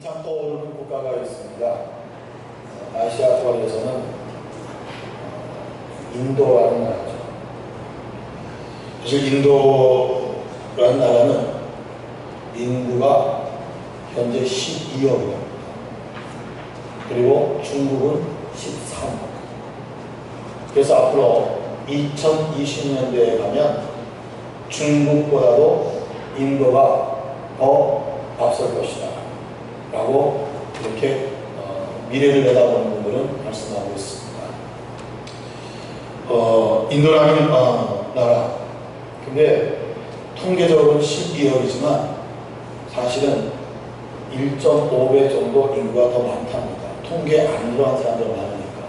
한참 떠오르는 국가가 있습니다. 아시아 쪽에서는 인도라는 나라죠. 사실 인도라는 나라는 인구가 현재 12억입니다. 그리고 중국은 13억. 그래서 앞으로 2020년대에 가면 중국보다도 인도가 더 앞설 것이다 라고 이렇게 미래를 내다보는 분들은 말씀하고 있습니다. 인도라는 나라, 근데 통계적으로는 12억이지만 사실은 1.5배 정도 인구가 더 많답니다. 통계에 안 들어간 사람들이 많으니까.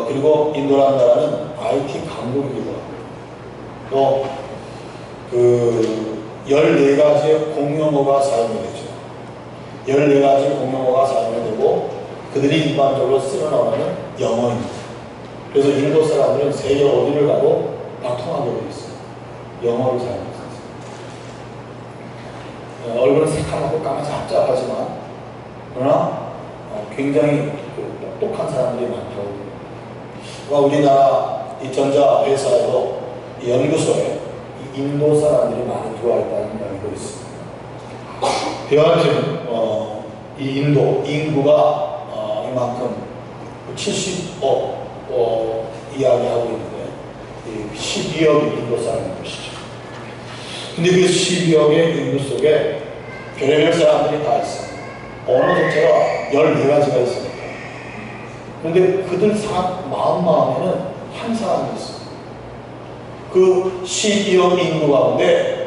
그리고 인도라는 나라는 IT 강국이기도 하고, 또 14가지의 공용어가 사용이 되죠. 14가지 공용어가 사용이 되고, 그들이 일반적으로 쓰는 언어는 영어입니다. 그래서 인도 사람들은 세계 어디를 가도 다 통하게 되어 있어요. 영어를 사용해서. 얼굴은 새카맣고 까맣게 합작하지만, 그러나 굉장히 똑똑한 사람들이 많다고. 우리나라 이 전자회사에도 이 연구소에 인도 사람들이 많이 들어와 있다는 이야기도 있습니다. 여하튼 이 인도 인구가 이만큼 70억 이야기하고 있는데 12억이 인도 사람인 것이죠. 근데 그 12억의 인구 속에 별의별 사람들이 다 있어요. 언어 자체가 14가지가 있습니다. 그런데 그들 마음에는 한 사람이 있어요. 그 12억 인구 가운데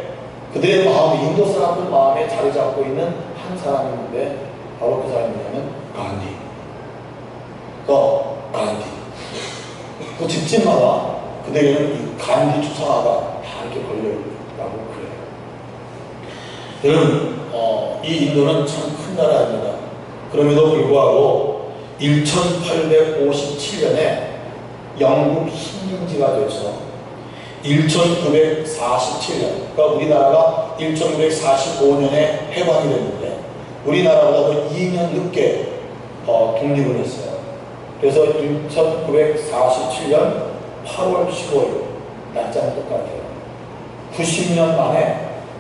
그들의 마음, 인도 사람들 마음에 자리 잡고 있는 한 사람이 있는데 바로 그 사람이 뭐냐면 간디. 간디. 그 집집마다 그들에게는 이 간디 추상화가 다 이렇게 걸려있다고 그래요. 여러분, 이 인도는 참 큰 나라입니다. 그럼에도 불구하고 1857년에 영국 식민지가 돼서 1947년, 그러니까 우리나라가 1945년에 해방이 됐는데 우리나라보다도 2년 늦게 독립을 했어요. 그래서 1947년 8월 15일 날짜는 똑같아요. 90년 만에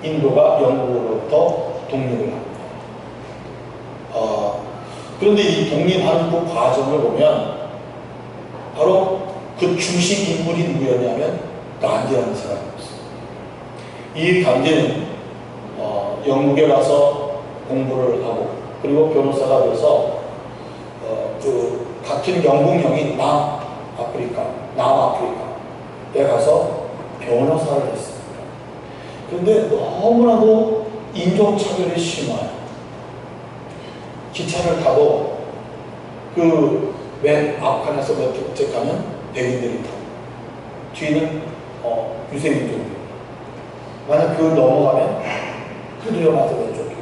인도가 영국으로부터 독립을 합니다. 그런데 이 독립하는 그 과정을 보면 바로 그 중심 인물이 누구였냐면 간디라는 사람이었어요. 이 간디는 영국에 가서 공부를 하고 그리고 변호사가 돼서 그 같은 영국령인 남아프리카에 가서 변호사를 했습니다. 그런데 너무나도 인종차별이 심해요. 기차를 타도 그 맨 앞칸에서 몇 쪽 가면 백인들이 타고 뒤는 유색인종들. 만약 그걸 넘어가면 그들에 맞아 왼쪽이고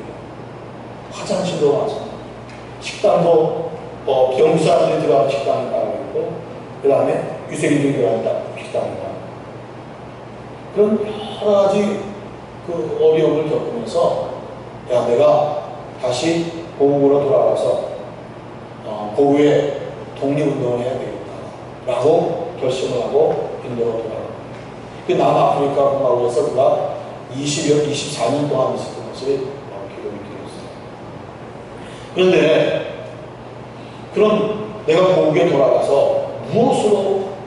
화장실도 맞아. 식당도 영국 사람들이 들어가는 식당이 따로 있고 그 다음에 유색인종이 들어가는 식당이 따로. 그런 여러 가지 그 어려움을 겪으면서 야, 내가 다시 고국으로 돌아가서 고국의 독립운동을 해야 되겠다 라고 결심을 하고 인도로 돌아갑니다. 그 남아프리카 공화국에서 그가 24년 동안 있었던 것이 기록이 되어 있어요. 그런데 그럼 내가 고국에 돌아가서 무엇으로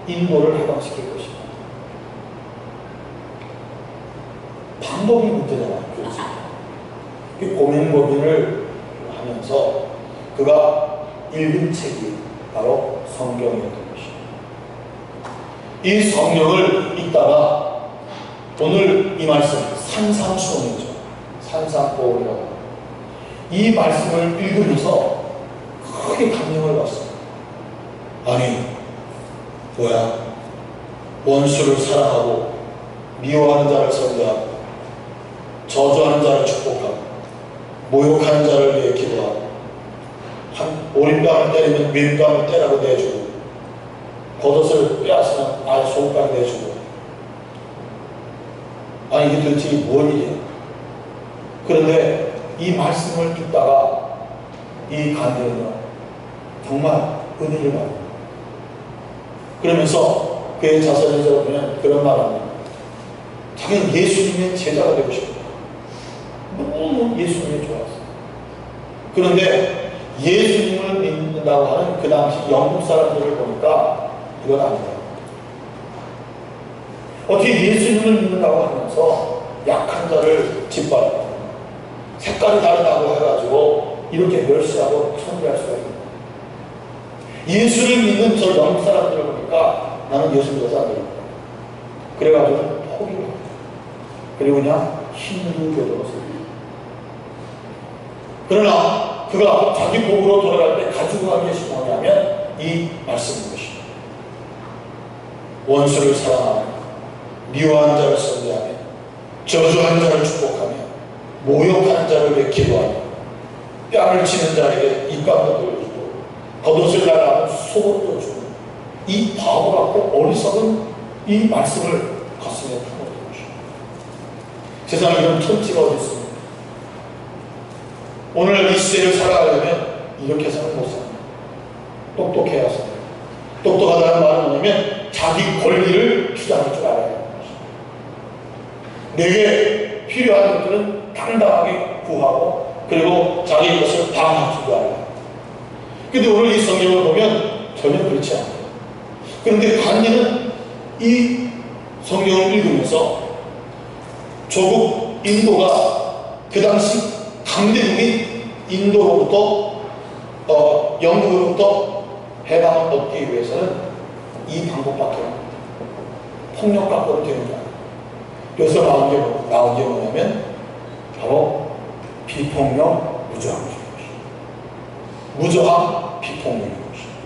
인도를 해방시킬 것인가? 방법이 문제잖아요. 그렇지? 그 고민을 하면서 그가 읽은 책이 바로 성경이었던 것입니다. 이 성경을 읽다가 오늘 이 말씀 산상수훈이죠. 산상보험이라고 이 말씀을 읽으면서 크게 감명을 받습니다. 아니 뭐야, 원수를 사랑하고 미워하는 자를 선대하고 저주하는 자를 축복하고 모욕하는 자를 위해 기도하고 오른뺨을 때리면 왼뺨을 때라고 내주고 겉옷을 빼앗으면 아예 속까지 내주고. 아니 이게 도대체 뭔 일이야? 그런데 이 말씀을 듣다가 이 간디는 정말 은혜를 받습니다. 그러면서 그의 자서전에서 보면 그런 말을 합니다. 자기는 예수님의 제자가 되고 싶다. 너무 예수님이 좋았어요. 그런데 예수님을 믿는다고 하는 그 당시 영국 사람들을 보니까 이건 아니다. 어떻게 예수님을 믿는다고 하면서 약한 자를 짓밟고 색깔이 다르다고 해가지고 이렇게 멸시하고 천대할 수가 있는 예수를 믿는 저 영국 사람들을 보니까 나는 예수 믿어서 안 되겠다. 그래가지고 포기를 합니다. 그리고 그냥 힌두 교도로 씁니다. 그러나 그가 자기 복으로 돌아갈 때 가지고 간 것이 뭐냐면 이 말씀인 것입니다. 원수를 사랑하며 미워한 자를 선대하며 저주하는 자를 축복하며 모욕하는 자를 기도하며 뺨을 치는 자에게 입감도 돌려주고 겉옷을 달라면 속옷도 주고 이 바보 같고 어리석은 이 말씀을 가슴에 품어둔 것입니다. 세상에 이런 천지가 어디 있습니까? 오늘 이 시대를 살아가려면 이렇게 해서는 못 삽니다. 똑똑해야 삽니다. 똑똑하다는 말은 뭐냐면 자기 권리를 주장할 줄 알아야 합니다. 내게 필요한 것들은 당당하게 구하고 그리고 자기 것을 방어할 줄 알아야 합니다. 근데 오늘 이 성경을 보면 전혀 그렇지 않아요. 그런데 간디는 이 성경을 읽으면서 조국 인도가 그 당시 강대국인 인도로부터 영국으로부터 해방을 얻기 위해서는 이 방법밖에 없습니다. 폭력 갖고는 되는 게 아니에요. 여기서 나온 게 뭐냐면 바로 비폭력 무저항주의 것입니다. 무저항 비폭력인 것입니다.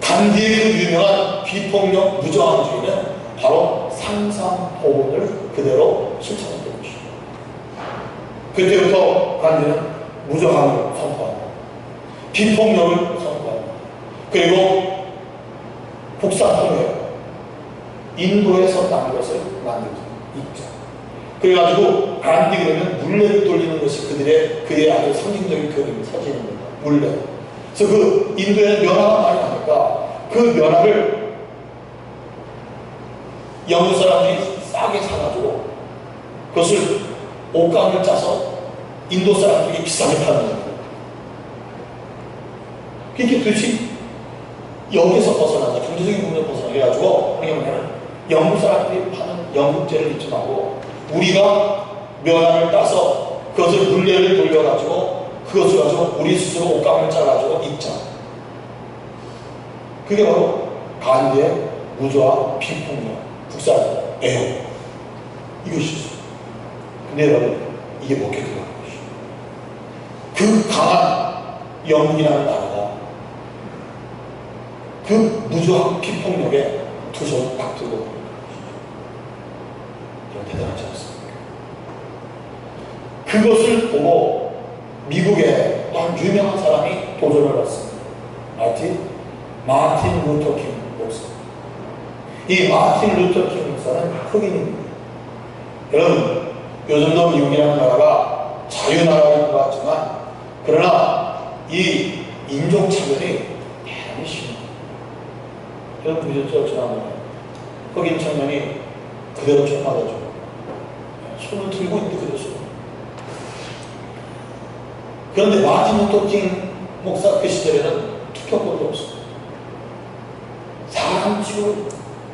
간디의 그 유명한 비폭력 무저항주의는 바로 상상포문을 그대로 실천했던 것입니다. 그때부터 간디는 무저항을 선포합니다. 비폭력을 선포합니다. 그리고 국산통역 인도에서 난 것을 만들죠. 있죠. 그래가지고 간디 그러면 물레를 돌리는 것이 그의 아주 상징적인 그림 사진입니다. 물레. 그래서 그 인도에는 면화가 많이 나니까 그 면화를 영국 사람들이 싸게 사가지고 그것을 옷감을 짜서 인도 사람들이 비싸게 파는 거예요. 그게 도대체 여기서 벗어나자 경제적인 부분에서 벗어나가지고 뭐냐면 영국 사람들이 파는 영국제를 입지 말고 우리가 면화를 따서 그것을 물레를 돌려가지고 그것을 가지고 우리 스스로 옷감을 짜가지고 입자. 그게 바로 간디의 무저항 비폭력 국산 애호 이것이죠. 근데 여러분 이게 먹게 들어가는 것이죠. 그 강한 영국이라는 나라가 그 무저항 비폭력에 두 손을 딱 들고 이건 대단하지 않습니까? 그것을 보고 미국의 또 한 유명한 사람이 도전을 받습니다. 마틴 루터 킹 목사. 이 마틴 루터 킹 목사는 흑인입니다. 여러분 요즘도 미국이라는 나라가 자유나라인 것 같지만 그러나 이 인종차별이 대단히 심합니다. 여러분 보셨죠? 지난번에 흑인 청년이 그대로 총 맞아줘. 손을 들고 있는데 그대로 손. 그런데 마틴 루터 킹 목사 그 시절에는 투표권도 없습니다. 사람 취급을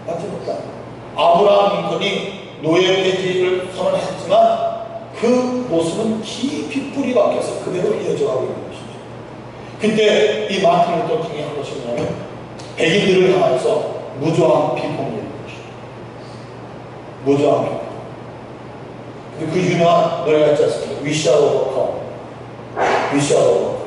받지 못합니다. 아브라함 링컨이 노예 폐지를 선언했지만 그 모습은 깊이 뿌리 박혀서 그대로 이어져가고 있는 것이죠. 그때 이 마틴 루터 킹이 한 것이 뭐냐면 백인들을 향해서 무저항 비폭력인 것이죠. 무저항 비폭력. 근데 그 유명한 노래가 있지 않습니까? We shall overcome. We shall overcome.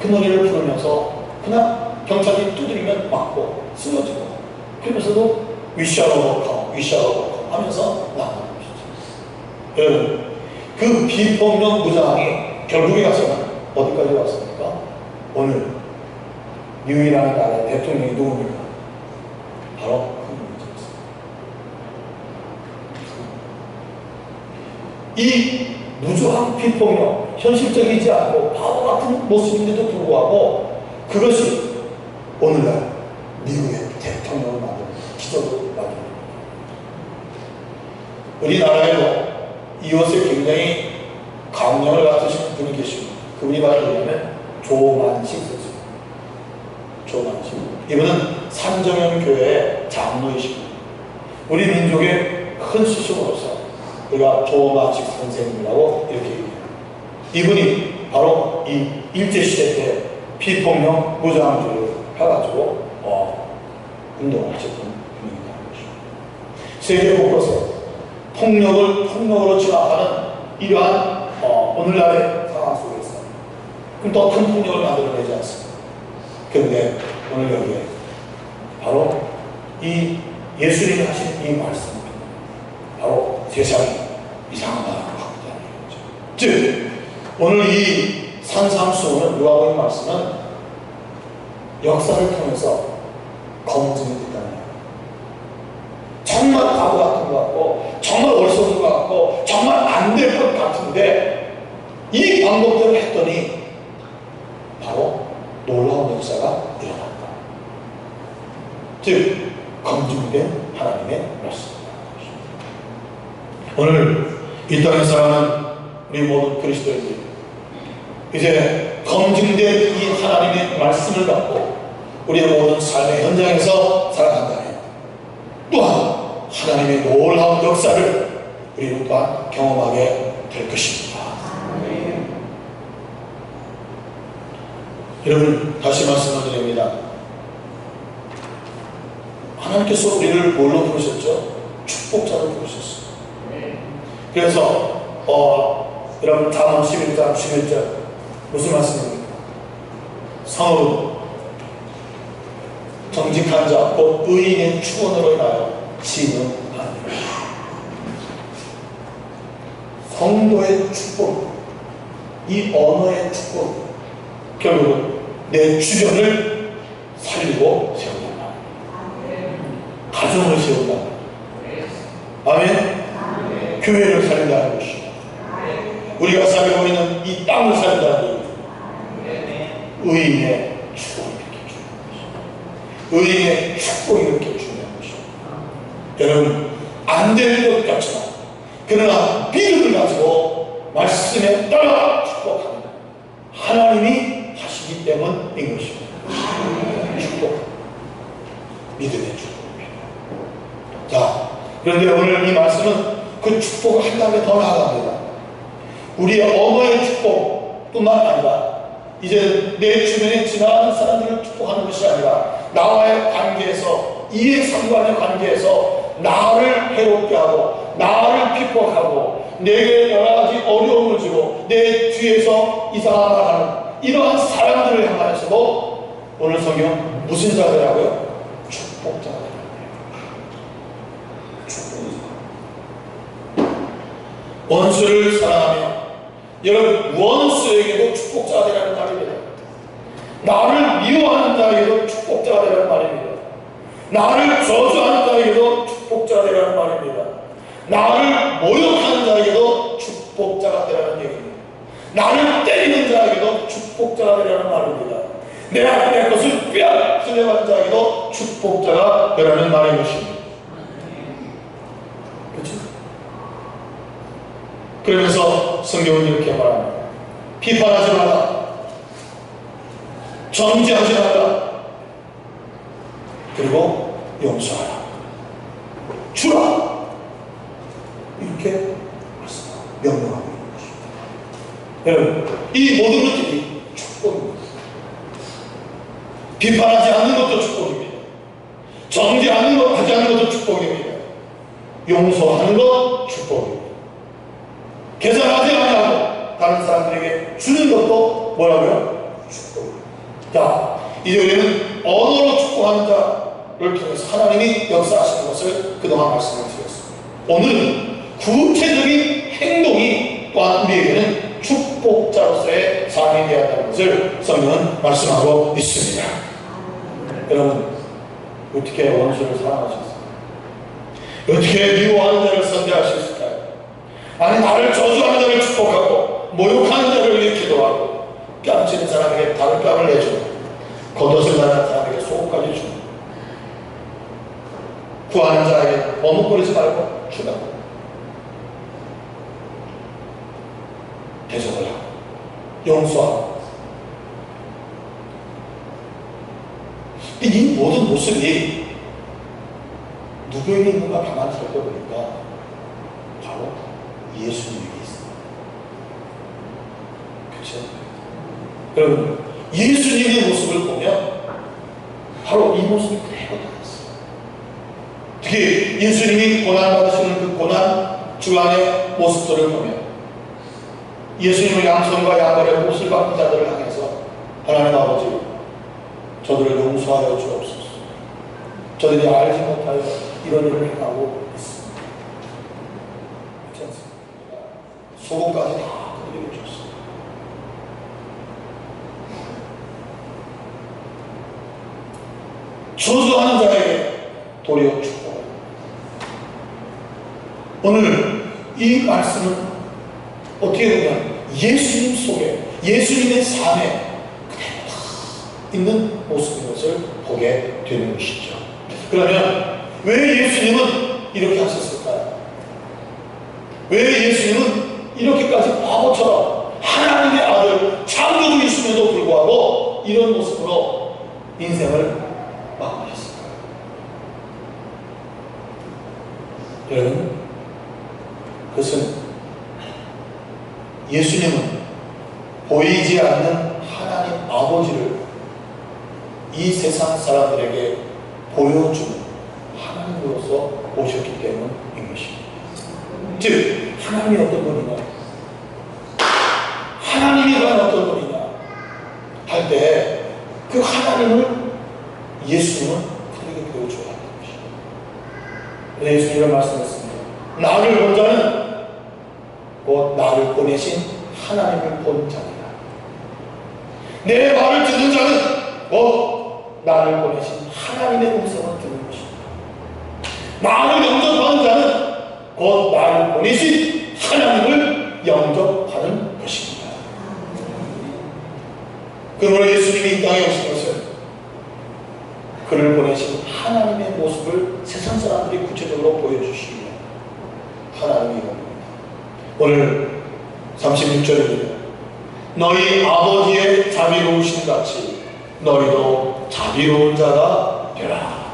그 노래를 부르면서 그냥 경찰이 두드리면 맞고 쓰러지고 그러면서도 We shall overcome, we shall overcome 하면서 나가는 것이죠. 여러분 그 비폭력 무장이 결국에 가서는 어디까지 왔습니까? 오늘 뉴이라는 나라의 대통령이 누굽니까? 바로 흑인이었습니다. 이 무주한 비폭력, 현실적이지 않고 바보 같은 모습인데도 불구하고 그것이 오늘날 미국의 대통령을 만드는 기적을 만듭니다. 우리나라에도 이것에 굉장히 강령을 갖으신 분이 계십니다. 그분이 바로 누구냐면 조만식 선생님. 조만식. 이분은 산정현 교회의 장로이십니다. 우리 민족의 큰 스승으로서 우리가 조만식 선생님이라고 이렇게 얘기해요. 이분이 바로 이 일제시대 때 비폭력 무장주의를 해가지고 운동을 하셨던 분이라는 것입니다. 세계 곳곳에 폭력으로 진압하는 이러한 오늘날의 상황 속에서 그럼 더 큰 폭력을 만들어내지 않습니다. 그런데 오늘 여기에 바로 이 예수님이 하신 이 말씀입니다. 바로 세상이 이상하다고 하고자 하는 거죠. 즉 오늘 이 산상수훈은 누가 이 말씀은 역사를 통해서 검증이 됐다는 거예요. 정말 바보 같은 것 같고 정말 어리석은 것 같고 정말 안 될 것 같은데 이 방법대로 했더니 바로 놀라운 역사가 일어났다. 즉 검증된 하나님의 말씀입니다. 오늘 이 땅에 살아가는 우리 모든 그리스도인들 이제 검증된 이 하나님의 말씀을 갖고 우리의 모든 삶의 현장에서 살아간다면 또한 하나님의 놀라운 역사를 우리는 또한 경험하게 될 것입니다. 여러분 다시 말씀을 드립니다. 하나님께서 우리를 뭘로 부르셨죠? 축복자로 부르셨어요. 그래서 여러분 잠언 11장 11절 무슨 말씀입니까? 성읍은 정직한 자 곧 의인의 축원으로 인하여 진흥하느니라. 성도의 축복, 이 언어의 축복, 결국은 내 주변을 살리고 세운다. 가정을 세운다. 아멘. 교회를 살린다는 것입니다. 우리가 살고 있는 이 땅을 살린다는 얘기입니다. 의인의 축복이 이렇게 중요한 것입니다. 의인의 축복이 이렇게 중요한 것입니다. 여러분 안 될 것 같지만 그러나 믿음을 가지고 말씀에 따라 축복합니다. 하나님이 하시기 때문인 것입니다. 축복, 믿음의 축복입니다. 자, 그런데 오늘 이 말씀은 그 축복을 한 단계 더 나아갑니다. 우리의 언어의 축복뿐만 아니라 이제 내 주변에 지나가는 사람들을 축복하는 것이 아니라 나와의 관계에서 이해상관의 관계에서 나를 해롭게 하고 나를 핍박하고 내게 여러 가지 어려움을 주고 내 뒤에서 이상한 말 하는 이러한 사람들을 향하여서도 오늘 성경 무슨 자들이라고요? 축복자가 원수를 사랑하며 여러분 원수에게도 축복자가 되라는 말입니다. 나를 미워하는 자에게도 축복자가 되라는 말입니다. 나를 저주하는 자에게도 축복자가 되라는 말입니다. 나를 모욕하는 자에게도 축복자가 되라는 얘기입니다. 나를 때리는 자에게도 축복자가 되라는 말입니다. 내 것을 빼앗으려는 자에게도 축복자가 되라는 말인 것입니다. 그렇죠? 그러면서 성경은 이렇게 말합니다. 비판하지 말라. 정죄하지 말라. 그리고 용서하라. 주라. 이렇게 명령하고 있는 것입니다. 여러분, 이 모든 것들이 축복입니다. 비판하지 않는 것도 축복입니다. 정죄하는 것, 하지 않는 것도 축복입니다. 용서하는 것 축복입니다. 계산하지 않고 다른 사람들에게 주는 것도 뭐라고요? 축복입니다. 자, 이제 우리는 언어로 축복하는 자를 통해서 하나님이 역사하시는 것을 그동안 말씀을 드렸습니다. 오늘은 구체적인 행동이 또한 우리에게는 축복자로서의 삶이 되어야 한다는 것을 성경은 말씀하고 있습니다. 여러분, 어떻게 원수를 사랑하셨습니까? 어떻게 미워하는 자를 선대할 수 있을까요? 아니 나를 저주하는 자를 축복하고 모욕하는 자를 위해 기도하고 뺨치는 사람에게 다른 뺨을 내주고 겉옷을 나는 사람에게 속옷까지 주고 구하는 자에게 머뭇거리지 말고 주라고 대접을 하고 용서하고 이 모든 모습이 누구에게 있는가 가만히 살펴보니까 바로 예수님에게 있습니다. 그렇죠? 여러분 예수님의 모습을 보면 바로 이 모습이 그대로 나왔어요. 특히 예수님이 고난받으시는 그 고난 주간의 모습들을 보면 예수님의 양손과 양발에 못을 박는 자들을 향해서 하나님 아버지 저들을 용서하여 주옵소서. 저들이 알지 못하여 이런 일을 행하고 있습니다. 그렇지 않습니까? 속옷까지 다 그들에게 줬습니다. 저주하는 자에게 도리어 축복을. 오늘 이 말씀은 어떻게 보면 예수님 속에 예수님의 삶에 그대로 다 있는 모습인 것을 보게 되는 것이죠. 그러면 왜 예수님은 이렇게 하셨을까요? 왜 예수님은 이렇게까지 바보처럼 하나님의 아들 창조주이심에도 불구하고 이런 모습으로 인생을 마무리했을까요? 여러분 그것은 예수님은 보이지 않는 하나님 아버지를 이 세상 사람들에게 보여주는 하나님으로서 오셨기 때문인 것입니다. 즉 하나님이 어떤 분이냐, 하나님이 과연 어떤 분이냐 할 때 그 하나님을 예수님은 그들에게 보여줘야 하는 것입니다. 예수님은 말씀했습니다. 나를 본 자는 곧 나를 보내신 하나님을 본 자니라. 내 말을 듣는 자는 곧 나를 보내신 하나님의 음성을 듣는 것입니다. 나를 영접하는 자는 곧 나를 보내신 하나님을 영접하는 것입니다. 그러므로 예수님이 이 땅에 오신 것은 그를 보내신 하나님의 모습을 세상 사람들이 구체적으로 보여주시기 위해 하나님이 옵니다. 오늘 36절입니다. 너희 아버지의 자비로우신 같이 너희도 자비로운 자가 되라.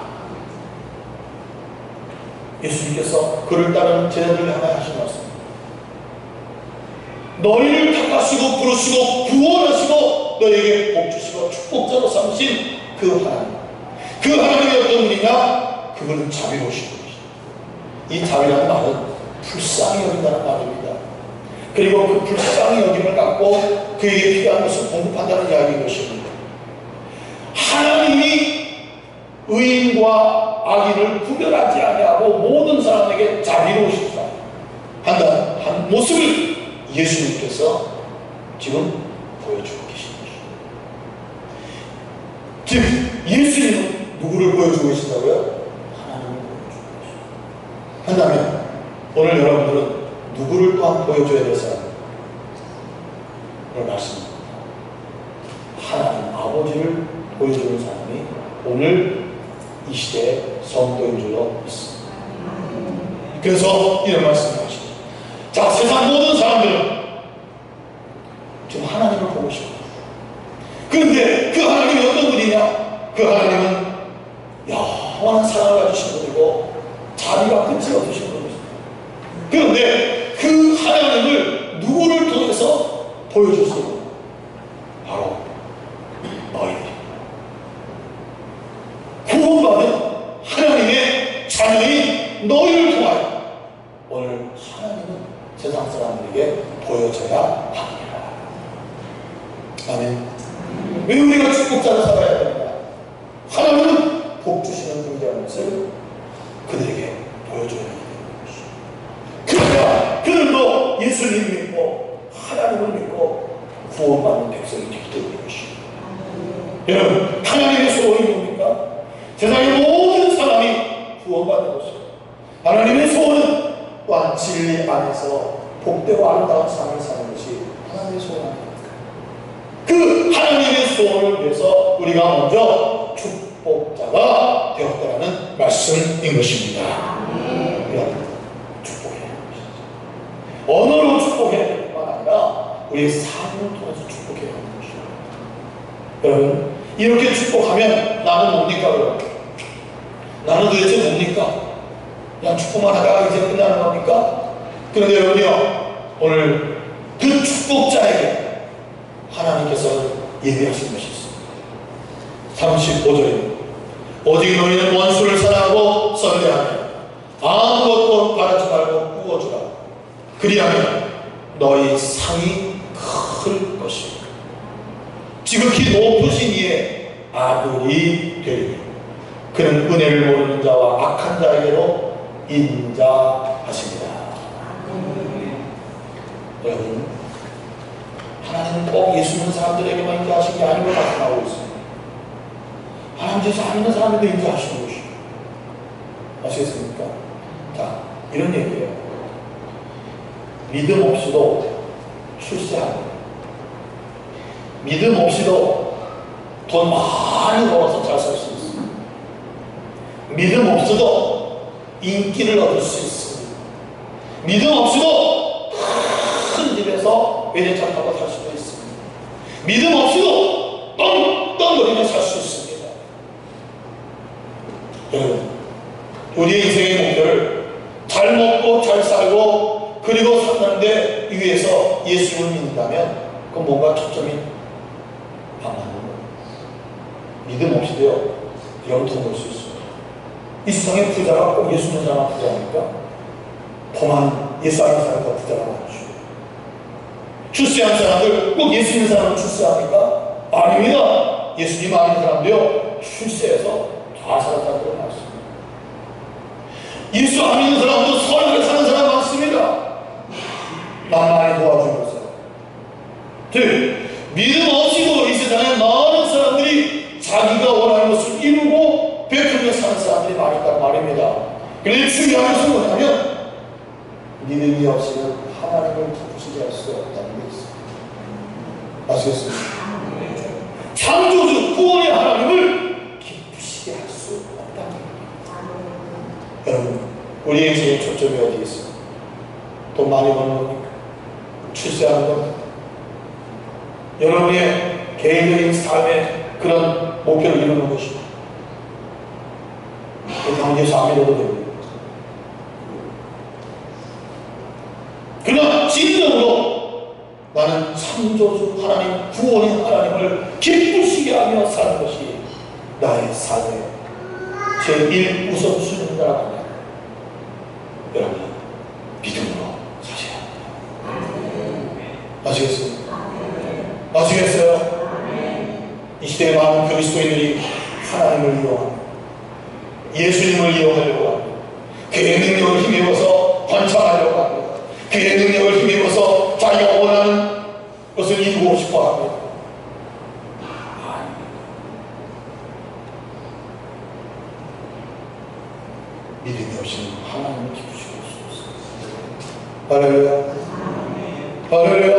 예수님께서 그를 따르는 제자들을 향해 하신 말씀입니다. 너희를 택하시고 부르시고 구원하시고 너희에게 복주시고 축복자로 삼으신 그 하나님, 그 하나님이 어떤 분이냐? 그분은 자비로우신 분이시다. 이 자비라는 말은 불쌍히 여긴다는 말입니다. 그리고 그 불쌍히 여김을 갖고 그에게 필요한 것을 공급한다는 이야기인 것입니다. 하나님이 의인과 악인을 구별하지 아니하고 모든 사람에게 자비로우시다 한다는 한 모습을 예수님께서 지금 보여주고 계신 것입니다. 즉 예수님은 누구를 보여주고 계신다고요? 하나님을 보여주고 계십니다. 한다면 오늘 여러분들은 누구를 또한 보여줘야 될 사람입니다. 오늘 말씀입니다. 하나님 아버지를 보여주는 사람이 오늘 이 시대의 성도인 줄로 믿습니다. 그래서 이런 말씀을 하시죠. 자, 세상 모든 사람들은 지금 하나님을 보고 싶어요. 그런데 그 하나님이 어떤 분이냐? 그 하나님은 영원한 사랑을 가지신 분이고 자비가 끝이 없으신 분입니다. 그런데 그 하나님을 누구를 통해서 보여줄 수 있는 바로 너희들입니다. 구원받은 하나님의 자녀인 너희를 통하여 오늘 하나님은 세상 사람들에게 보여줘야 합니다. 아멘. 왜 우리가 축복자로 살아야 됩니까? 하나님은 복 주시는 분이라는 것을 그들에게 보여줘야 합니다. 그러니까 그들도 예수님을 믿고 하나님을 믿고 구원받는 백성이 되기 때문인 것입니다. 여러분, 하나님의 소원이 뭡니까? 세상의 모든 사람이 구원받는 것입니다. 하나님의 소원은 또한 진리 안에서 복되고 아름다운 삶을 사는 것이 하나님의 소원입니다. 그 하나님의 소원을 위해서 우리가 먼저 축복자가 되었다는 말씀인 것입니다. 우리가 축복해야 하는 것이죠. 언어로 축복해야 될 뿐만 아니라 우리의 삶을 통해서 축복해야 하는 것이죠. 여러분, 이렇게 축복하면 나는 뭡니까? 그럼 나는 도대체 뭡니까? 그냥 축복만 하다가 이제 끝나는 겁니까? 그런데 여러분요, 오늘 그 축복자에게 하나님께서 예비하신 것이 있습니다. 35절입니다. 오직 너희는 원수를 사랑하고 선대하며 아무것도 바라지 말고 꾸어주라. 그리하면 너희 상이 클 것이다. 지극히 높으신 이의 아들이 되리니 그는 은혜를 모르는 자와 악한 자에게로 인자하십니다. 여러분, 하나님은 꼭 예수 믿는 사람들에게만 인자하신 게 아닌 것 나타나고 있습니다. 하나님 예수 안 믿는 사람에게 인자하시는 것이죠. 아시겠습니까? 자, 이런 얘기예요. 믿음 없이도 출세하고 믿음 없이도 돈 많이 벌어서 잘 살 수 있습니다. 믿음 없어도 인기를 얻을 수 있습니다. 믿음 없이도 큰 집에서 외제차 타고 살 수도 있습니다. 믿음 없이도 떵떵거리며 살 수 있습니다. 여러분, 우리의 인생의 목표를 잘 먹고 잘 살고 그리고 산다는데 위해서 예수를 믿는다면 그건 뭔가 초점이 안 맞는 거예요. 믿음 없이도요, 영통 볼 수 있어요. 이 세상의 부자가 꼭 예수 믿는 사람만 부자입니까? 범한 예수 아는 사람이 더 부자가 많죠. 출세한 사람들 꼭 예수 믿는 사람은 출세합니까? 아닙니다. 예수님 아는 사람도요, 출세해서 다 살았다는 걸 말씀입니다. 예수 안 믿는 사람도 선하게 사는 사람 많습니다. 만만히 도와주면서. 믿음 없이도 이 세상에 많은 사람들이 자기가 원하는 것을 이루고 베풀며 사는 사람들이 많이 있단 말입니다. 그런데 중요한 것은 뭐냐면 믿음이 없이는 하나님을 기쁘시게 할 수 없다는 게 있습니다. 아시겠습니까? 창조주 구원의 하나님을 기쁘시게 할 수 없다는 겁니다. 여러분, 우리의 인생의 초점이 어디에 있습니까? 돈 많이 버는 겁니까? 출세하는 겁니까? 여러분의 개인적인 삶의 그런 목표를 이루는 것입니다. 당대에서 안 믿어도 됩니다. 그러나 진정으로 나는 창조주 하나님, 구원의 하나님을 기쁘시게 하며 사는 것이 나의 삶의 제1 우선순위라고 합니다. 여러분, 믿음으로 사셔야 합니다. 아시겠습니까? 아시겠어요? 이 시대에 많은 그리스도인들이 하나님을 이용합니다. 예수님을 이용하려고 합니다. 그의 능력을 힘입어서 관찰하려고 합니다. 그의 능력을 힘입어서 자기가 원하는 것을 이루고 싶어 합니다. 믿음이 없이는 하나님을 기쁘시게 할 수 없습니다. 할렐루야. 할렐루야.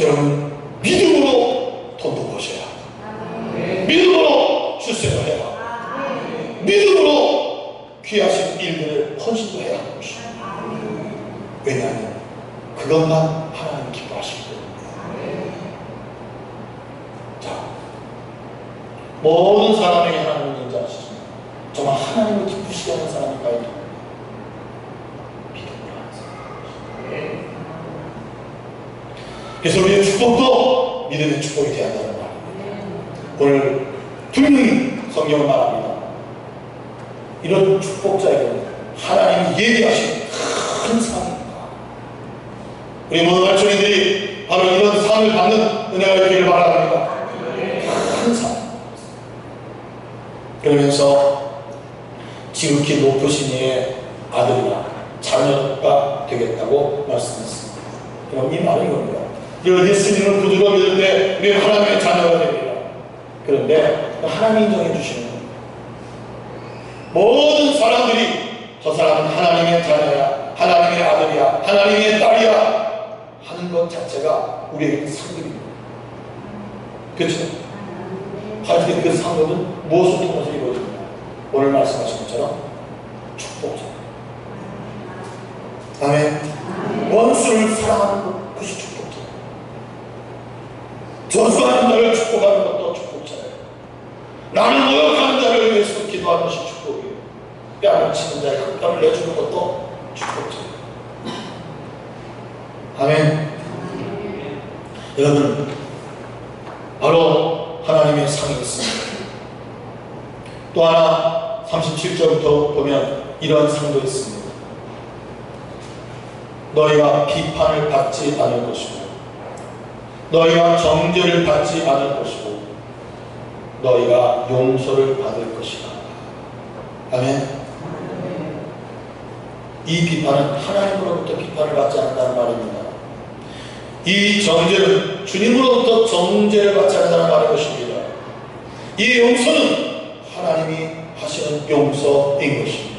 여러분, 믿음으로 돈도 버셔야 합니다. 믿음으로 출세도 해야 합니다. 믿음으로 귀하신 일들을 헌신도 해야 하는 것입니다. 왜냐하면 그것만 하나님 기뻐하시기 때문입니다. 자, 모든 사람에게 하나님은 인자하시죠. 정말 하나님을 기쁘시게 하는 사람일까요? 믿음으로 하는 사람. 그래서 우리의 축복도 믿음의 축복이 되어야 한다는 말입니다. 오늘 분명히 성경을 말합니다. 이런 축복자에게는 하나님이 예비하신 큰 상입니다. 우리 모든 발전인들이 바로 이런 상을 받는 은혜가 있기를 바랍니다. 큰 상. 그러면서 지극히 높으신 이의 아들이나 자녀가 되겠다고 말씀했습니다. 그럼 이 말은 이겁니다. 예수님을 구주로 믿을 때 우리는 하나님의 자녀가 됩니다. 그런데 하나님이 인정해 주시는 겁니다. 모든 사람들이 저 사람은 하나님의 자녀야, 하나님의 아들이야, 하나님의 딸이야 하는 것 자체가 우리에게 상급입니다. 그렇죠? 하여튼 그 상급은 무엇을 통해서 이루어집니까? 오늘 말씀하신 것처럼 축복자. 아멘. 원수를 사랑하는 것, 그것이 축복자. 저주하는 자를 축복하는 것도 축복자예요. 나는 모욕하는 자를 위해서 기도하는 것이 축복이에요. 뺨을 치는 자의 흑담을 내주는 것도 축복자예요. 아멘. 여러분, 바로 하나님의 상이 있습니다. 또 하나 37절부터 보면 이러한 상도 있습니다. 너희가 비판을 받지 않을 것이고 너희가 정죄를 받지 않을 것이고 너희가 용서를 받을 것이다. 아멘. 이 비판은 하나님으로부터 비판을 받지 않는다는 말입니다. 이 정죄는 주님으로부터 정죄를 받지 않는다는 말인 것입니다. 이 용서는 하나님이 하시는 용서인 것입니다.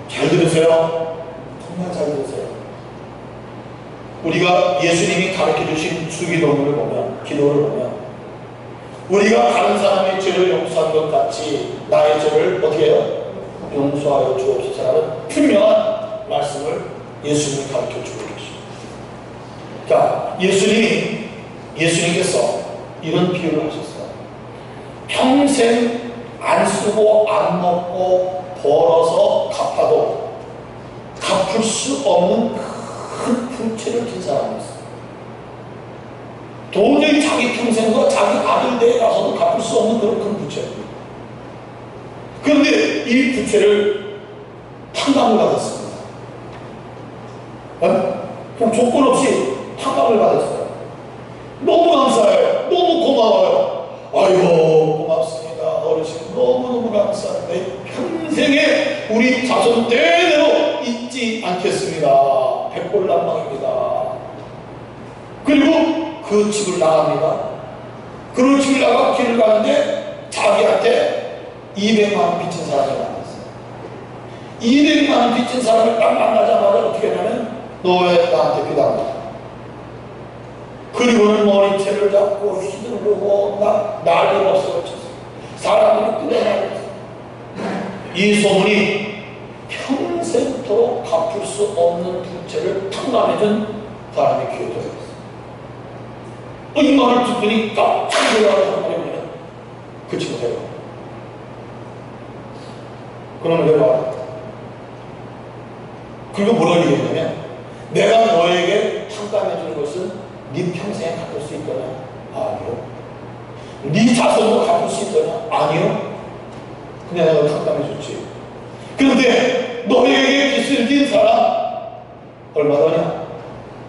잘 들으세요. 정말 잘 들으세요. 우리가 예수님이 가르쳐 주신 주기도문을 보면, 기도를 보면 우리가 다른 사람의 죄를 용서한 것 같이 나의 죄를 어떻게 해요? 용서하여 주옵소서라는 분명한 말씀을 예수님이 가르쳐 주고 계십니다. 자, 예수님께서 이런 비유를 하셨어요. 평생 안 쓰고 안 먹고 벌어서 갚아도 갚을 수 없는 큰 부채를 진 사람이 있어요. 도저히 자기 평생과 자기 아들 대에 가서도 갚을 수 없는 그런 큰 부채입니다. 그런데 이 부채를 탕감을 받았습니다. 그냥 조건 없이 탕감을 받았어요. 너무 감사해요. 너무 고마워요. 아이고 고맙습니다. 어르신 너무너무 감사한데 평생에 우리 자손 대대로 잊지 않겠습니다. 백골난방입니다. 그리고 그 집을 나갑니다. 그 집을 나가 길을 가는데 자기한테 200만 원 빚진 사람을 만났어요. 200만 원 빚진 사람을 딱 만나자마자 어떻게 하냐면 너 왜 나한테 빚한다. 그리고는 머리채를 잡고 휘두르고 난리가 없어졌어요. 사람들이 끌어나갔어요. 이 소문이 평생토록 갚을 수 없는 부채를 탕감해준 사람이 귀에 들어있어요. 이 말을 듣더니 깜짝 놀라서 말해보면 그 친구 데려와. 그러면 데려와. 그리고 뭐라고 얘기했냐면 내가 너에게 탕감해주는 것은 네 평생에 갚을 수 있거냐? 아니요. 네 자손도 갚을 수 있거냐? 아니요. 그냥 내가 탕감해줬지. 그런데 너에게 빚을 진 사람 얼마 더냐?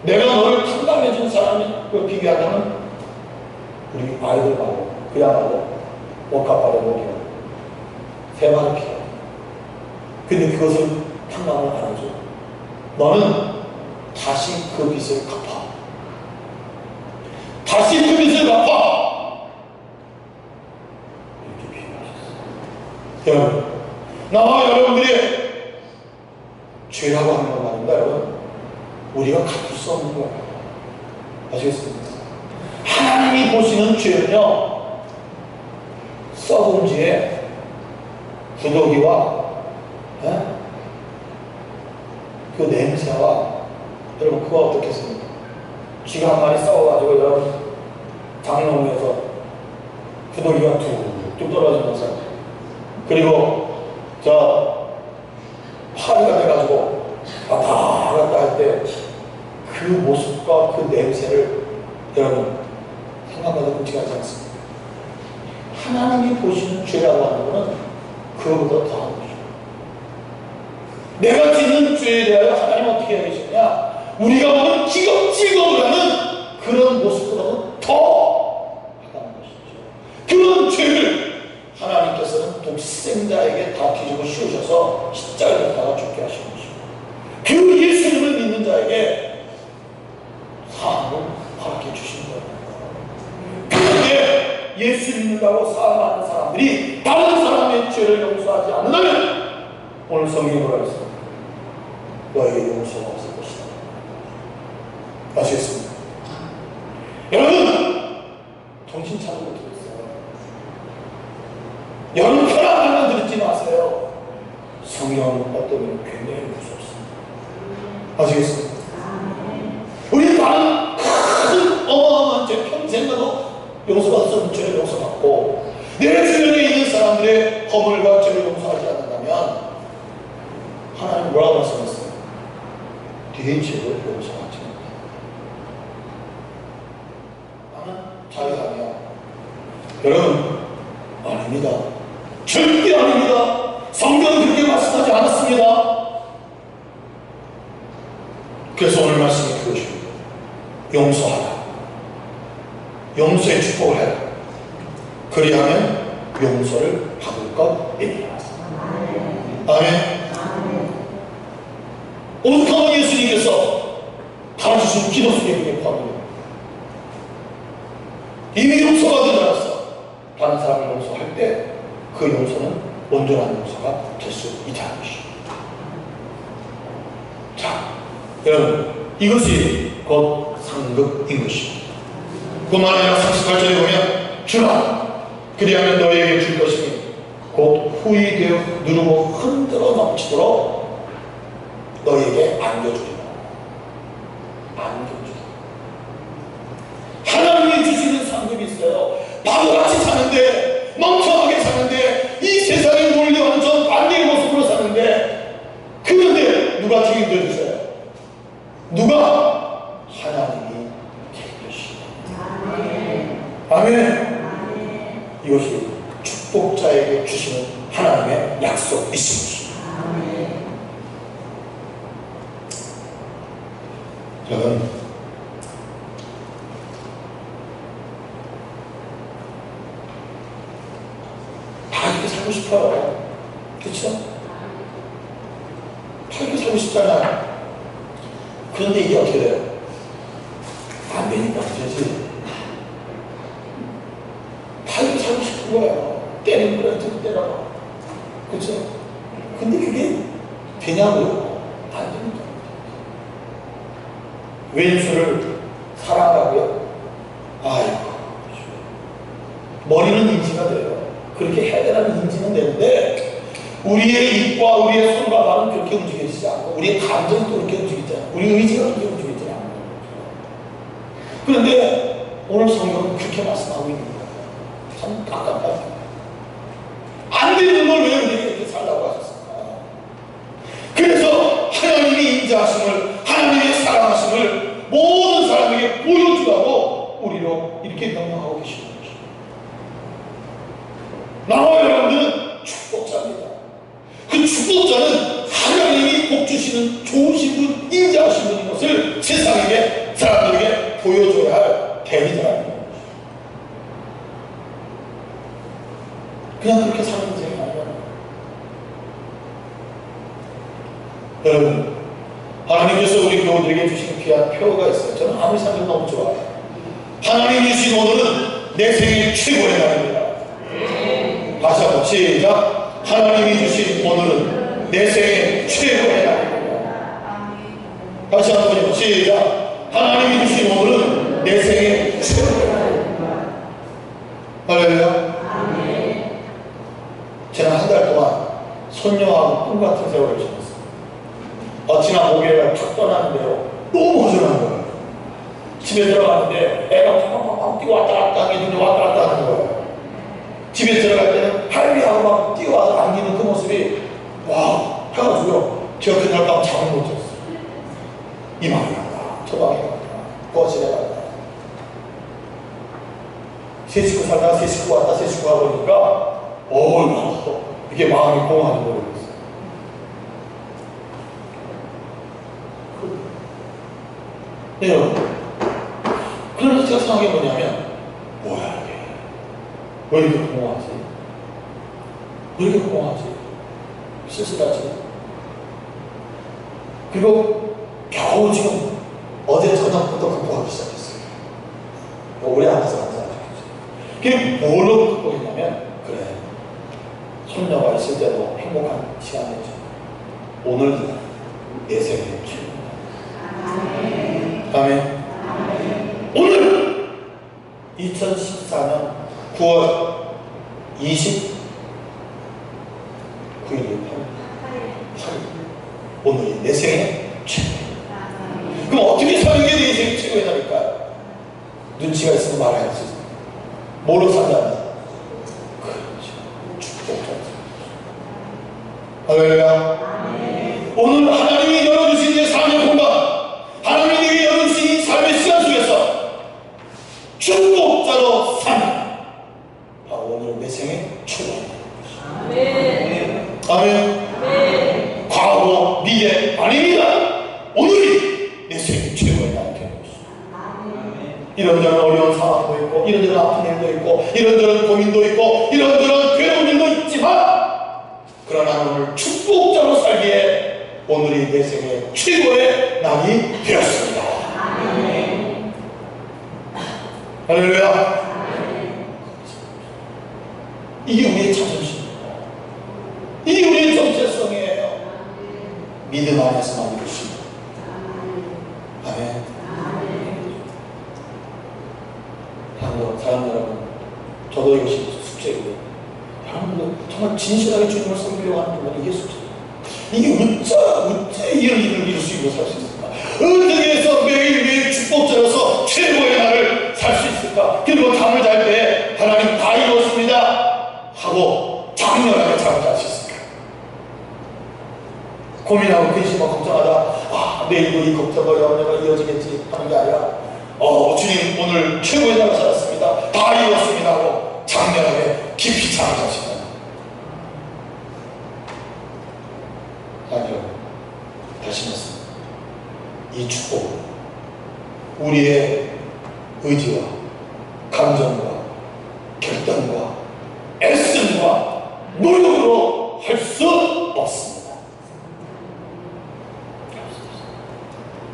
내가 너를 탕감해준 사람이 그 비교하자면 우리 아이들하고 그야말로 옷값하고 먹이고 세 마리 필요. 근데 그것을 탕감을 안 해줘. 너는 다시 그 빚을 갚아. 다시 그 빚을 갚아. 이렇게 비유하셨어요. 여러분, 나와 여러분들이 죄라고 하는 건 말입니다. 여러분, 우리가 갚을 수 없는 거예요. 아시겠습니까? 하나님이 보시는 죄는요, 썩은 죄, 구더기와 그 냄새와, 여러분 그거 어떻겠습니까? 쥐가 한 마리 썩어가지고 여러분 장롱에서 구더기가 툭툭 떨어지면서, 그리고 저 파리가 돼가지고 왔다 갔다 할 때 그 모습과 그 냄새를 여러분 생각보다 끔찍하지 않습니다. 하나님이 보시는 죄라고 하는 것은 그거보다 더한 거죠. 내가 짓는 죄에 대하여 하나님 어떻게 해야 되시느냐? 우리가 보는 기겁지겁을 하는 그런 모습보다는 더 하다는 것이죠. 그런 죄를 하나님께서는 독생자에게 다 뒤집어 씌우셔서 십자가에 못 죽게 하신 것이고, 그 예수님을 믿는 자에게 사함을 허락해 주신 거예요. 그런데 예수 믿는다고 사함하는 사람들이 다른 사람의 죄를 용서하지 않는다면 오늘 성경에 뭐라 했습니까? 너에게 용서가 없을 것이다. 아시겠습니까? 여러분, 정신 차리고 들으세요. 여러분, 편안한 말 듣지 마세요. 성경은 어떤 굉장히 무섭습니다. 아시겠습니까? 우리 다른 큰 어마어마한 죄 평생 가도 용서받을 수 없는 죄를 용서받고 내 주변에 있는 사람들의 허물과 죄를 용서하지 않는다면 하나님 뭐라고 말씀했어요? 네 죄를 용서하지 못한다. 나는 자유가 아니야. 여러분, 아닙니다. 절대 아닙니다. 성경은 그렇게 말씀하지 않았습니다. 그래서 오늘 말씀이 그것입니다. 용서하라. 용서의 축복을 해라. 그리하면 용서를 받을 것입니다. 아멘. 오죽하면 예수님께서 가르치신 기도 속에 그게 포함됩니다. 이미 용서가 된 줄 알았어. 다른 사람을 용서할 때 그 용서는 온전한 용서가 될 수 있다는 것입니다. 자, 여러분, 이것이 곧 상급인 것입니다. 그만 아니라 38절에 보면 주라 그리하면 너에게 줄 것이니 곧 후이 되어 누르고 흔들어 넘치도록 너에게 안겨주리라. 안겨주리라. 하나님이 주시는 상급이 있어요. 바보같이 사는데, 멍청하게 사는데, 이 세상에 몰려오는 전 반대의 모습으로 사는데, 그런데 누가 책임져 주세요? 누가? 하나님이 책임져 주시다. 아멘. 이것이 축복자에게 주시는 하나님의 약속이십니다. 여러분, 다 이렇게 살고 싶어요. 그렇죠? 다 이렇게 살고 싶잖아요. 그런데 이게 어떻게 돼요? 안 되니까 되지. 다 이렇게 살고 싶은 거예요. 때리는 거야, 때려라. 그렇죠? 근데 그게 되냐고요? 안 됩니다. 왼수를 사랑하고요? 아이고, 머리는 인지가 돼요. 그렇게 해야 되라는 인지는 되는데, 우리의 입과 우리의 손과 발은 그렇게 움직이지 않고, 우리의 감정이 또 그렇게 움직이지 않고, 우리 의지가 그렇게 움직이지 않고. 그런데 오늘 성경은 그렇게 말씀하고 있는 거예요. 참 깝깝하죠. 안 되는 걸 왜 우리에게 이렇게 살라고 하셨을까? 그래서 하나님이 인자하심을, 하나님의 사랑하심을 모든 사람에게 보여주라고 우리로 이렇게 명령하고 계시는 것입니다. 나와 여러분들은 축복자입니다. 그 축복자는 하나님이 복 주시는 좋으신 분, 인자하신 분인 것을 세상에게, 사람들에게 보여줘야 할 대리자라는 겁니다. 그냥 그렇게 사는 인생이 아니라. 여러분, 하나님께서 우리 교우들에게 주신 귀한 표가 있어요. 저는 아무리 생각해도 너무 좋아요. 하나님이 주신 오늘은 내 생애 최고의 날입니다. 다시 한번 시작. 하나님이 주신 오늘은 내 생애 최고의 날입니다. 다시 한번 시작. 하나님이 주신 오늘은 내 생애 최고의 날입니다. 할렐루야. 지난 한 달 동안 손녀하고 꿈같은 세월을 지냈어요. 지난 목요일에 탁 떠나는데요, 너무 허전한 거예요. 집에 들어가는데 애가 팍팍팍 뛰어 왔다 갔다 하는데 왔다 갔다 하는 거예요. 집에 들어갈 때는 할미하고 막 뛰어와서 안기는 그 모습이 와 해가지고요, 제가 그날 밤 잠을 못 잤어요. 이 방에 갔다 저 방에 갔다 거실에 갔다, 세 식구 살다가 세 식구 왔다 세 식구 가보니까 얼마나 또 이게 마음이 공허하게 모르겠어요. 네, 여러분. 그러면서 제가 생각해 보냐면, 뭐야 이게? 왜 이렇게 공허하지? 왜 이렇게 공허하지? 쓸쓸하지? 그리고 겨우 지금 어제 저녁부터 극복하기 시작했어요. 오래 앉아서 감사하죠. 그게 뭘로 극복했냐면, 그래, 손녀가 있을 때도 행복한 시간이었죠. 오늘 내 생애 2014년 9월 29일이에요. 8일. 오늘이 내 생애 최고의 날. 그럼 어떻게 사는 게 내 생애 최고의 날일까요? 눈치가 있으면 말해야지. 뭐로 산다니? 그렇죠. 축복자. 할렐루야. 오늘 하나님이 열어주신 내 삶의 공간, 하나님이 열어주신 이 삶의 시간 속에서 축복자로 사는 바로 오늘 내 생애 최고의 날입니다. 아멘. 과거, 미래 아닙니다. 오늘이 내 생애 최고의 날이 되는 것입니다. 이런저런 어려운 상황도 있고, 이런저런 아픈 일도 있고, 이런저런 고민도 있고, 이런저런 괴로운 일도 있지만, 그러나 오늘 축복자로 살기에 오늘이 내 생애 최고의 날이 되었습니다. 할렐루야. 이게 우리의 자존심입니다. 이게 우리의 정체성이에요. 믿음 안에서만 이룰 수 있는. 아멘. 사람 여러분, 저도 이것이 숙제고요. 여러분들 정말 진실하게 주님을 섬기려고 하는 분은 이게 숙제예요. 이게 어째 이런 일을 이룰 수 있고 살 수 있을까? 어떻게 해서 매일매일 축복자로서 최고의 날을 살 수 있을까? 그리고 잠을 잘 때 하나님 다 이루었습니다 하고 장렬하게 잠을 잘 수 있을까? 고민하고 근심하고 걱정하다 내일도 이 걱정과 염려가 이어지겠지 하는 게 아니라 주님 오늘 최고의 날을 살았습니다. 다 이루었습니다 하고 장렬하게 깊이 잠을 잘 수 있다. 아니요. 다시 말씀. 이 축복은 우리의 의지와 감정과 결단과 애씀과 노력으로 할 수 없습니다.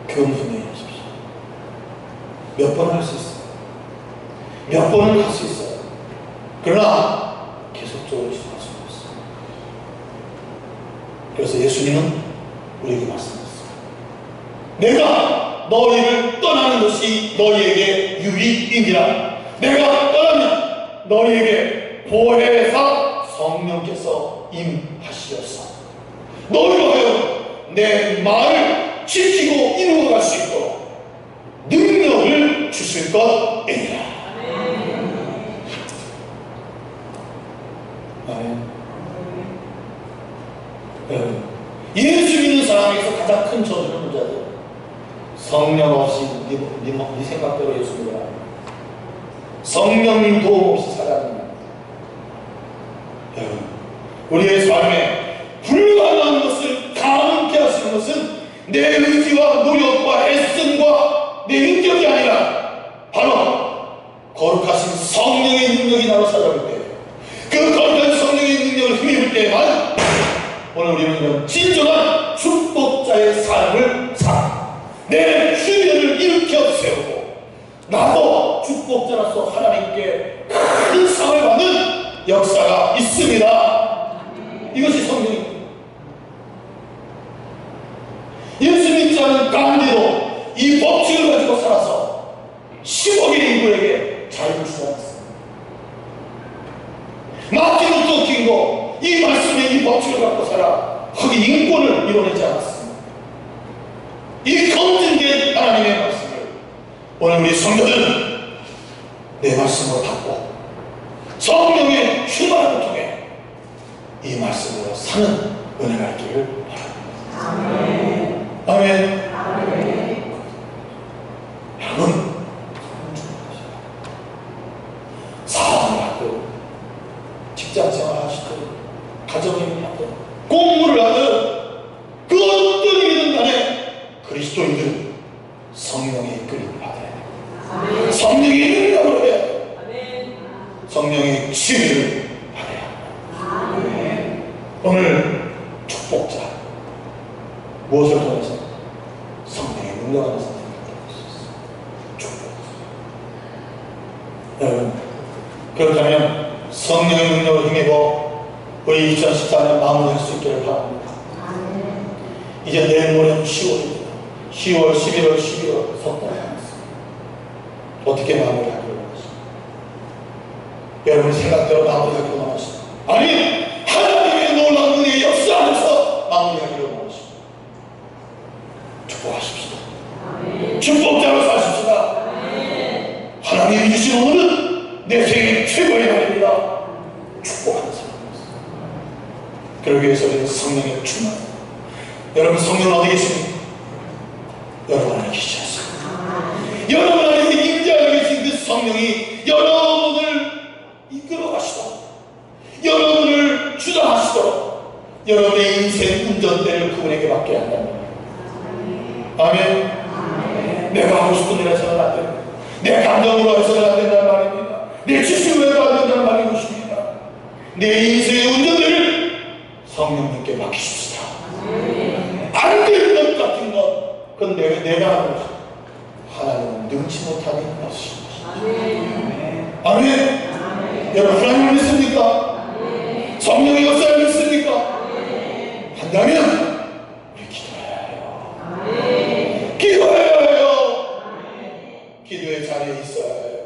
그건 분명히 하십시오. 몇 번을 할 수 있어요. 몇 번을 할 수 있어요. 그러나 계속적으로 지속할 수 없어요. 그래서 예수님은 우리에게 말씀하셨어요. 내가 너희를 떠나는 것이 너희에게 유익이니라. 내가 떠나면 너희에게 보혜사 성령께서 임하시옵소서. 너희로 하여금 내 말을 지키고 이루어갈 수 있도록 능력을 주실 것이니라. 아멘. 예수 믿는 사람에게서 가장 큰 저주는 문제죠. 성령 없이 네 생각대로 예수 믿으라. 성령님 도움 없이 살아가는 겁니다. 우리의 삶에 불가능한 것을 가능케 하시는 것은 내 의지와 노력과 애씀과 내 인격이 아니라 바로 거룩하신 성령의 능력이 나로 살아갈 때, 그 거룩한 성령의 능력을 힘입을 때에만 오늘 우리는 이런 진정한 축복자의 삶을 사, 내 주변을 일으켜 세우고 나도 축복자로서 하나님께 큰 상을 받는 역사가 있습니다. 이것이 성령입니다. 예수 믿지 않은 간디도 이 법칙을 가지고 살아서 10억의 인구에게 자유를 주었습니다. 마틴 루터 킹도 이 말씀의 이 법칙을 갖고 살아 거기 인권을 이뤄내지 않았습니다. 이 검증된 하나님의 말씀을 오늘 우리 성도들은 내 말씀으로 받고 성령의 휴방을 통해 이 말씀으로 사는 은혜가 있기를 바랍니다. 아멘. 아멘. 아멘. 여러분, 사업을 하고 직장생활 하시든 가정을 하든 공부를 하든 그 어떤 일이든 간에 그리스도인들은 성령의 이끌림을 받아야 돼요. 성령의 능력으로 해야 돼요. 성령의 지혜를 받아야 합니다. 오늘 축복자 무엇을 통해서? 성령의 능력 안에서 축복. 여러분, 그렇다면 성령의 능력을 힘입어 우리 2014년 마무리할 수 있기를 바랍니다. 이제 내일 모레는 10월입니다. 10월, 11월, 12월 석 달이 남았습니다. 어떻게 마무리하기를 원하십니까? 여러분 생각대로 마무리하기로 원하십니다. 아니, 하나님의 놀라운 은혜의 역사 안에서 마무리하기로 원하십니다. 축복하십시다. 축복자로 사십시다. 하나님이 주신 오늘은 내 생애 최고의 날입니다. 축복하는 사람입니다. 그러기 위해서 우리는 성령의 충만. 여러분 성령은 어디 계십니까? 여러분 안에 계시지 않습니까? 여러분 안에 임재하고 계신 그 성령이 여러분을 이끌어 가시도록, 여러분을 주장하시도록 여러분의 인생 운전대를 그분에게 맡게 한다는 거예요. 아멘. 내가 하고 싶은 일을 해서는 안 됩니다. 내 감정으로 해서는 안 된다는 말입니다. 내 지식으로 해도 안 된다는 말인 것입니다. 내 인생의 운전대를 성령님께 맡기십시다. 안 되는 것 같은 것, 그건 내가 하는 것입니다. 하나님은 능치 못하는 것입니다. 아멘. 여러분 하나님을 믿습니까? 성령의 역사를 믿습니까? 한다면 우리 기도해야 해요. 기도해야 해요. 기도의 자리에 있어야 해요.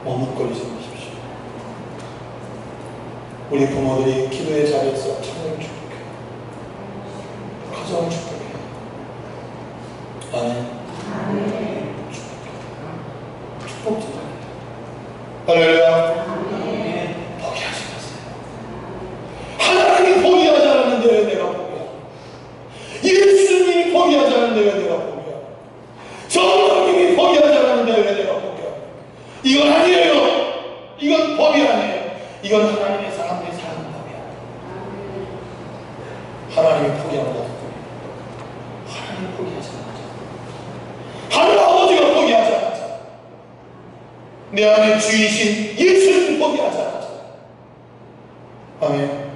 머뭇거리지 마십시오. 우리 부모들이 기도의 자리에서 참여를 축복해요. 가정을 축복해요. 아멘. 축복입니다. 할렐루야. 포기하지 마세요. 하나님이 포기하지 않았는데 왜 내가 포기야? 예수님이 포기하지 않았는데 왜 내가 포기야? 성령님이 포기하지 않았는데 왜 내가 포기야? 이건 아니에요. 이건 법이 아니에요. 이건 하나님의 사람들이 사는 법이야. 하나님이 포기하는 것도 하나님이 포기하지 않았죠. 하늘 아버지가 포기하지 않았죠. 내 안에 주이신 예수님 포기하지 않았죠. 아멘.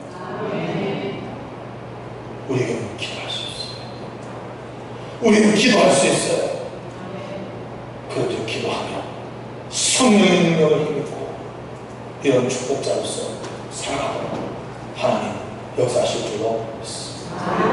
우리에게는 기도할 수 있어요. 우리는 기도할 수 있어요. 그런데 기도하며 성령의 능력을 힘입고 이런 축복자로서 살아가도록 하나님 역사하실 줄로 믿습니다.